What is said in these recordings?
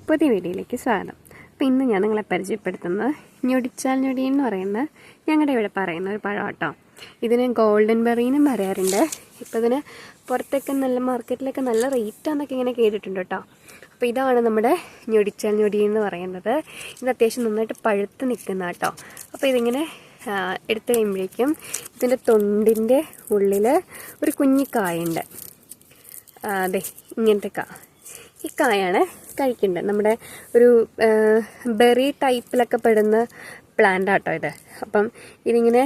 പുതിയ വീഡിയോയിലേക്ക് സ്വാഗതം. അപ്പോൾ ഇന്ന് ഞാൻ നിങ്ങളെ പരിചയപ്പെടുത്തുന്നത് ഞൊടിച്ചാൽ ഞൊടി എന്ന് പറയുന്ന ഞങ്ങളുടെ ഇവിടെ പറയുന്ന ഒരു പഴം കേട്ടോ. ഇതിന് ഗോൾഡൻ ബെറീനും പറയാറുണ്ട്. ഇപ്പോൾ ഇതിന് പുറത്തൊക്കെ നല്ല മാർക്കറ്റിലൊക്കെ നല്ല റേറ്റാന്നൊക്കെ ഇങ്ങനെ കേട്ടിട്ടുണ്ട് കേട്ടോ. അപ്പോൾ ഇതാണ് നമ്മുടെ ഞൊടിച്ചാൽ ഞൊടി എന്ന് പറയുന്നത്. ഇത് അത്യാവശ്യം നന്നായിട്ട് പഴുത്ത് നിൽക്കുന്ന കേട്ടോ. അപ്പോൾ ഇതിങ്ങനെ എടുത്തു കഴിയുമ്പോഴേക്കും ഇതിൻ്റെ തൊണ്ടിൻ്റെ ഉള്ളിൽ ഒരു കുഞ്ഞിക്കായുണ്ട്. അതെ, ഇങ്ങനത്തെ ഈ കായാണ് കഴിക്കേണ്ടത്. നമ്മുടെ ഒരു ബെറി ടൈപ്പിലൊക്കെ പെടുന്ന പ്ലാന്റ് ആട്ടോ ഇത്. അപ്പം ഇതിങ്ങനെ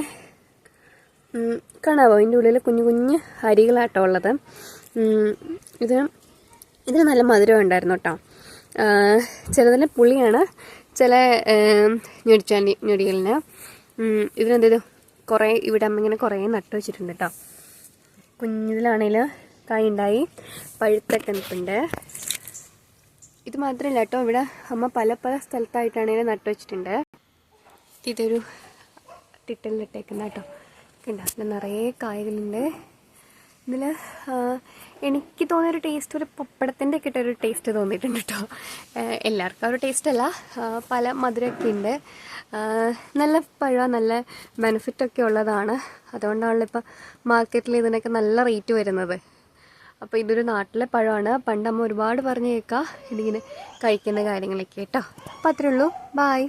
കാണാമോ, അതിൻ്റെ ഉള്ളിൽ കുഞ്ഞു കുഞ്ഞ് അരികളാട്ടോ ഉള്ളത്. ഇതിന് നല്ല മധുരം ഉണ്ടായിരുന്നു കേട്ടോ. ചിലതിന് പുളിയാണ്, ചില ഞൊടികളിന്. ഇതിനെന്തേലും കുറേ ഇവിടെ അമ്മ ഇങ്ങനെ കുറേ നട്ടു വെച്ചിട്ടുണ്ട് കേട്ടോ. കുഞ്ഞിലാണെങ്കിൽ കായ ഉണ്ടായി പഴുത്തൊക്കെ നിൽപ്പുണ്ട്. ഇത് മാത്രമല്ല കേട്ടോ, ഇവിടെ അമ്മ പല പല സ്ഥലത്തായിട്ടാണെങ്കിൽ നട്ടു വെച്ചിട്ടുണ്ട്. ഇതൊരു ടിട്ടലിലിട്ടേക്കുന്ന കേട്ടോ. ഉണ്ടാകുന്ന നിറയെ കായകളുണ്ട്. ഇതിൽ എനിക്ക് തോന്നിയൊരു ടേസ്റ്റ് ഒരു പപ്പടത്തിൻ്റെ ഒക്കെ ഇട്ടൊരു ടേസ്റ്റ് തോന്നിയിട്ടുണ്ട് കേട്ടോ. എല്ലാവർക്കും ആ ഒരു ടേസ്റ്റ് അല്ല, പല മധുരമൊക്കെ ഉണ്ട്. നല്ല പഴം, നല്ല ബെനിഫിറ്റൊക്കെ ഉള്ളതാണ്. അതുകൊണ്ടാണല്ലോ ഇപ്പം മാർക്കറ്റിൽ ഇതിനൊക്കെ നല്ല റേറ്റ് വരുന്നത്. അപ്പോൾ ഇതൊരു നാട്ടിലെ പഴമാണ്. പണ്ടമ്മ ഒരുപാട് പറഞ്ഞു കേൾക്കാം ഇതിങ്ങനെ കഴിക്കുന്ന കാര്യങ്ങളൊക്കെ കേട്ടോ. അപ്പോൾ അത്രേ ഉള്ളൂ. ബായ്.